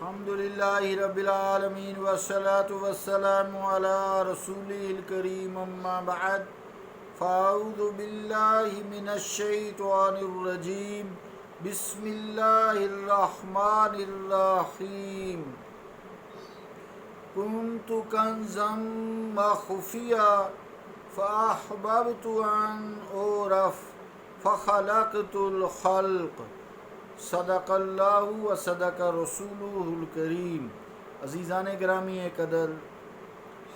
الحمد للہ رب العالمین والصلاة والسلام علی رسولہ الکریم اما بعد فاعوذ باللہ من الشیطان الرجیم بسم اللہ الرحمن الرحیم کنت کنزا مخفیا فاحببت ان اعرف فخلقت الخلق صدق اللہ و صدق رسولہ الکریم۔ عزیزان گرامی قدر،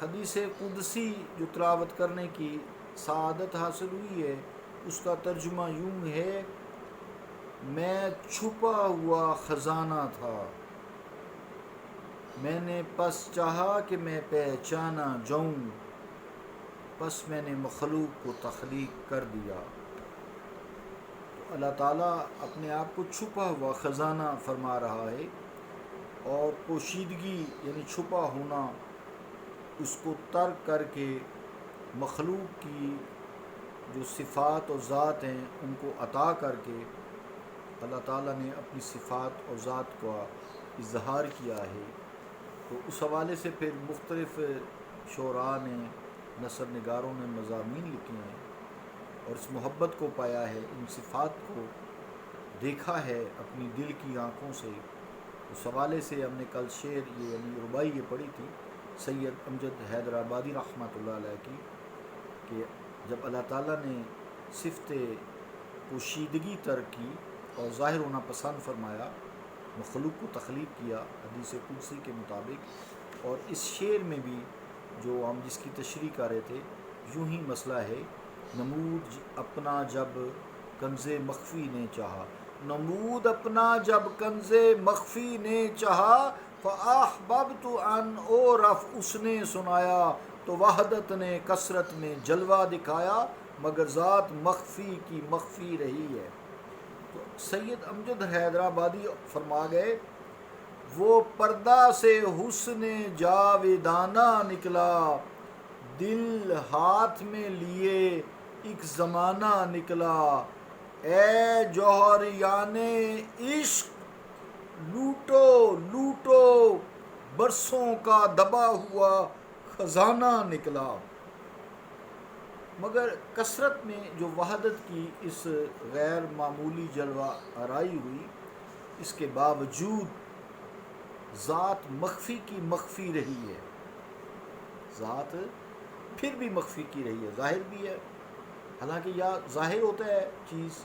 حدیث قدسی جو تلاوت کرنے کی سعادت حاصل ہوئی ہے اس کا ترجمہ یوں ہے: میں چھپا ہوا خزانہ تھا، میں نے پس چاہا کہ میں پہچانا جاؤں، پس میں نے مخلوق کو تخلیق کر دیا۔ اللہ تعالیٰ اپنے آپ کو چھپا ہوا خزانہ فرما رہا ہے، اور پوشیدگی یعنی چھپا ہونا اس کو ترک کر کے مخلوق کی جو صفات و ذات ہیں ان کو عطا کر کے اللہ تعالیٰ نے اپنی صفات اور ذات کا اظہار کیا ہے۔ تو اس حوالے سے پھر مختلف شعراء نے، نثر نگاروں نے مضامین لکھے ہیں اور اس محبت کو پایا ہے، ان صفات کو دیکھا ہے اپنی دل کی آنکھوں سے۔ اس حوالے سے ہم نے کل شعر یعنی ربائی یہ پڑھی تھی سید امجد حیدرآبادی رحمۃ اللہ علیہ کی، کہ جب اللہ تعالیٰ نے صفت پوشیدگی ترک کی اور ظاہر ہونا پسند فرمایا، مخلوق کو تخلیق کیا حدیث قدسی کے مطابق۔ اور اس شعر میں بھی جو ہم جس کی تشریح کر رہے تھے، یوں ہی مسئلہ ہے: نمود اپنا جب کنز مخفی نے چاہا، نمود اپنا جب کنز مخفی نے چاہا، فاحببت ان اعرف اس نے سنایا، تو وحدت نے کثرت میں جلوہ دکھایا، مگر ذات مخفی کی مخفی رہی ہے۔ تو سید امجد حیدرآبادی فرما گئے، وہ پردہ سے حسن جاویدانہ نکلا، دل ہاتھ میں لیے ایک زمانہ نکلا، اے جوہریان عشق لوٹو لوٹو، برسوں کا دبا ہوا خزانہ نکلا۔ مگر کثرت میں جو وحدت کی اس غیر معمولی جلوہ آرائی ہوئی، اس کے باوجود ذات مخفی کی مخفی رہی ہے، ذات پھر بھی مخفی کی رہی ہے، ظاہر بھی ہے۔ حالانکہ یا ظاہر ہوتا ہے چیز،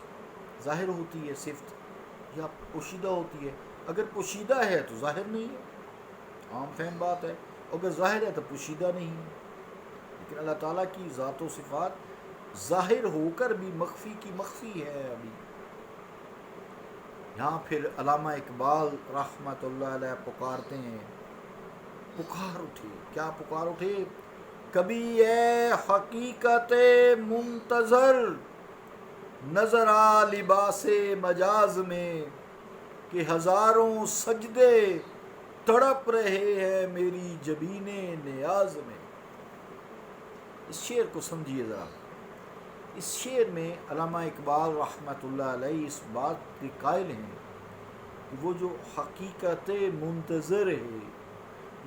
ظاہر ہوتی ہے صفت، یا پوشیدہ ہوتی ہے۔ اگر پوشیدہ ہے تو ظاہر نہیں ہے، عام فہم بات ہے، اگر ظاہر ہے تو پوشیدہ نہیں ہے۔ لیکن اللہ تعالیٰ کی ذات و صفات ظاہر ہو کر بھی مخفی کی مخفی ہے ابھی۔ یہاں پھر علامہ اقبال رحمۃ اللہ علیہ پکارتے ہیں، پکار اٹھے، کیا پکار اٹھے؟ کبھی اے حقیقت منتظر نظر آ لباس مجاز میں، کہ ہزاروں سجدے تڑپ رہے ہیں میری جبین نیاز میں۔ اس شعر کو سمجھیے ذرا۔ اس شعر میں علامہ اقبال رحمۃ اللہ علیہ اس بات کے قائل ہیں کہ وہ جو حقیقت منتظر ہے،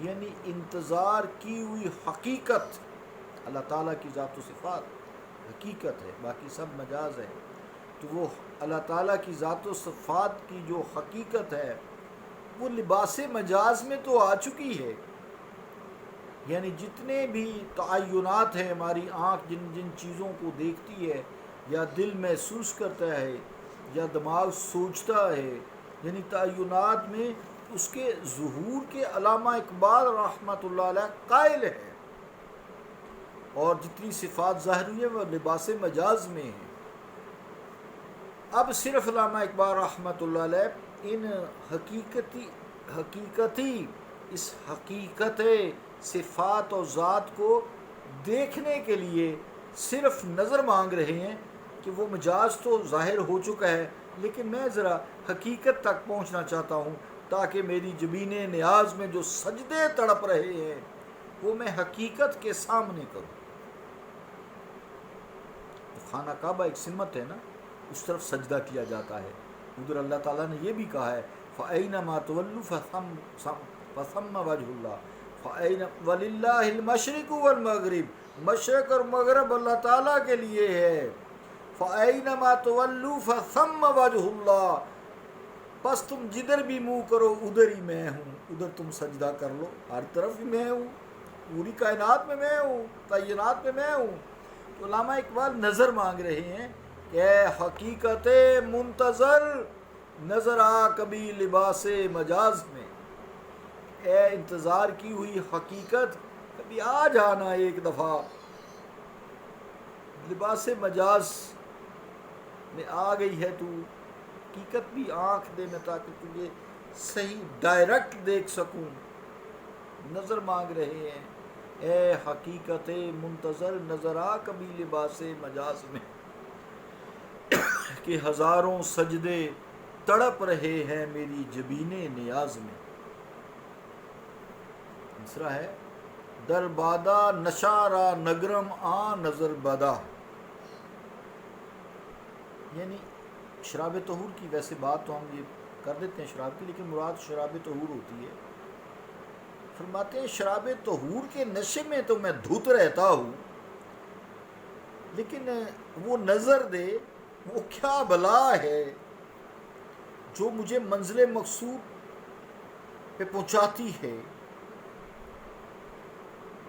یعنی انتظار کی ہوئی حقیقت، اللہ تعالیٰ کی ذات و صفات حقیقت ہے، باقی سب مجاز ہے۔ تو وہ اللہ تعالیٰ کی ذات و صفات کی جو حقیقت ہے وہ لباس مجاز میں تو آ چکی ہے، یعنی جتنے بھی تعینات ہیں، ہماری آنکھ جن جن چیزوں کو دیکھتی ہے، یا دل محسوس کرتا ہے، یا دماغ سوچتا ہے، یعنی تعینات میں اس کے ظہور کے علامہ اقبال رحمۃ اللہ علیہ قائل ہے، اور جتنی صفات ظاہر ہوئی ہیں وہ لباس مجاز میں ہیں۔ اب صرف علامہ اقبال رحمۃ اللہ علیہ ان حقیقتی اس حقیقت صفات و ذات کو دیکھنے کے لیے صرف نظر مانگ رہے ہیں کہ وہ مجاز تو ظاہر ہو چکا ہے، لیکن میں ذرا حقیقت تک پہنچنا چاہتا ہوں، تاکہ میری جبین نیاز میں جو سجدے تڑپ رہے ہیں وہ میں حقیقت کے سامنے کروں۔ خانہ کعبہ ایک سمت ہے نا، اس طرف سجدہ کیا جاتا ہے۔ ادھر اللہ تعالیٰ نے یہ بھی کہا ہے فَأَيْنَمَا تُوَلُّوا فَثَمَّ وَجْهُ اللَّهِ وَلِلَّهِ الْمَشْرِقُ وَالْمَغْرِبُ، مشرق اور مغرب اللہ تعالیٰ کے لیے ہے۔ فَأَيْنَمَا تُوَلُّوا فَثَمَّ وَجْهُ اللَّهِ، بس تم جدھر بھی منہ کرو ادھر ہی میں ہوں، ادھر تم سجدہ کر لو، ہر طرف ہی میں ہوں، پوری کائنات میں میں ہوں، تعینات میں میں ہوں۔ تو علامہ اقبال نظر مانگ رہے ہیں کہ اے حقیقت منتظر نظر آ کبھی لباس مجاز میں، اے انتظار کی ہوئی حقیقت کبھی آ جانا ایک دفعہ لباس مجاز میں آ گئی ہے تو، حقیقت بھی آنکھ دے میں تاکہ تجھے صحیح ڈائریکٹ دیکھ سکوں۔ نظر مانگ رہے ہیں اے حقیقت منتظر نظر آ کبھی لباس مجاز میں، کہ ہزاروں سجدے تڑپ رہے ہیں میری جبین نیاز میں۔ دوسرا ہے در بادا نشارا نگرم آ نظر بدا، یعنی شراب طہور کی، ویسے بات تو ہم یہ کر دیتے ہیں شراب کی، لیکن مراد شراب طہور ہوتی ہے۔ فرماتے ہیں شراب طہور کے نشے میں تو میں دھت رہتا ہوں، لیکن وہ نظر دے وہ کیا بلا ہے جو مجھے منزل مقصود پہ پہنچاتی ہے،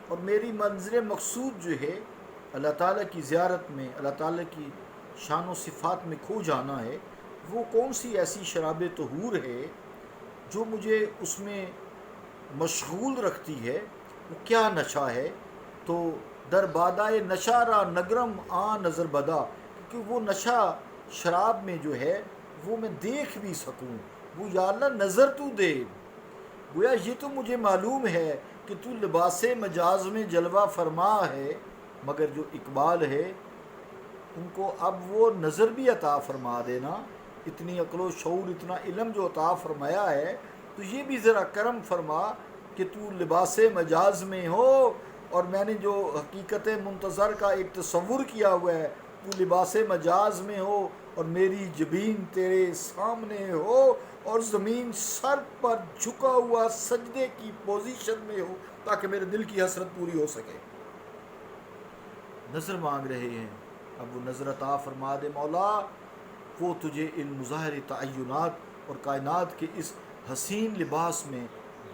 اور میری منزل مقصود جو ہے اللہ تعالیٰ کی زیارت میں، اللہ تعالیٰ کی شان و صفات میں کھو جانا ہے۔ وہ کون سی ایسی شراب طہور ہے جو مجھے اس میں مشغول رکھتی ہے، وہ کیا نشہ ہے؟ تو در بادائے نشہ را نگرم آ نظر بدا، کیونکہ وہ نشہ شراب میں جو ہے وہ میں دیکھ بھی سکوں، وہ یا اللہ نظر تو دے۔ گویا یہ تو مجھے معلوم ہے کہ تو لباس مجاز میں جلوہ فرما ہے، مگر جو اقبال ہے ان کو اب وہ نظر بھی عطا فرما دینا، اتنی عقل و شعور، اتنا علم جو عطا فرمایا ہے، تو یہ بھی ذرا کرم فرما کہ تو لباس مجاز میں ہو، اور میں نے جو حقیقت منتظر کا ایک تصور کیا ہوا ہے، تو لباس مجاز میں ہو اور میری جبین تیرے سامنے ہو، اور زمین سر پر جھکا ہوا سجدے کی پوزیشن میں ہو، تاکہ میرے دل کی حسرت پوری ہو سکے۔ نظر مانگ رہے ہیں، اب وہ نظر عطا فرما دے مولا، وہ تجھے ان مظاہر تعینات اور کائنات کے اس حسین لباس میں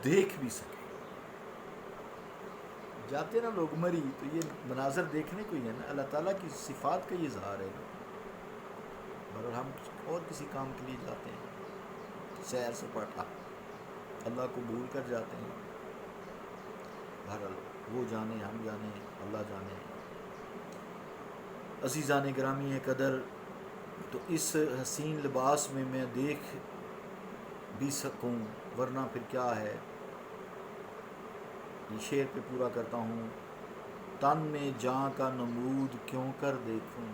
دیکھ بھی سکے۔ جاتے نا لوگ مری تو یہ مناظر دیکھنے کو ہی ہے نا، اللہ تعالیٰ کی صفات کا یہ اظہار ہے نا، مگر ہم اور کسی کام کے لیے جاتے ہیں، سیر سپاٹا، اللہ کو بھول کر جاتے ہیں۔ بہرحال وہ جانے، ہم جانے، اللہ جانے۔ عزیزان گرامی قدر، تو اس حسین لباس میں میں دیکھ بھی سکوں، ورنہ پھر کیا ہے؟ یہ شعر پہ پورا کرتا ہوں۔ تن میں جاں کا نمود کیوں کر دیکھوں،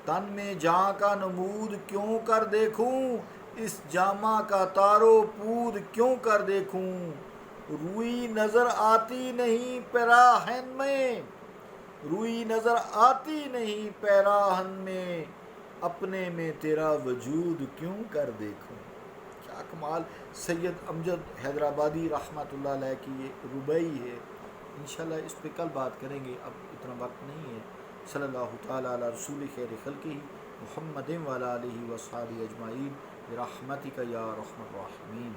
تن میں جاں کا نمود کیوں کر دیکھوں، اس جامہ کا تارو پود کیوں کر دیکھوں، روئی نظر آتی نہیں پیراہن میں، روئی نظر آتی نہیں پیراہن میں، اپنے میں تیرا وجود کیوں کر دیکھوں۔ کیا کمال! سید امجد حیدرآبادی رحمۃ اللہ علیہ کی یہ ربائی ہے، انشاءاللہ اس پہ کل بات کریں گے، اب اتنا وقت نہیں ہے۔ صلی اللہ تعالیٰ علی رسول خیر خلقہ محمد وعلی آلہ وصحبہ اجمعین برحمتک یا ارحم الراحمین۔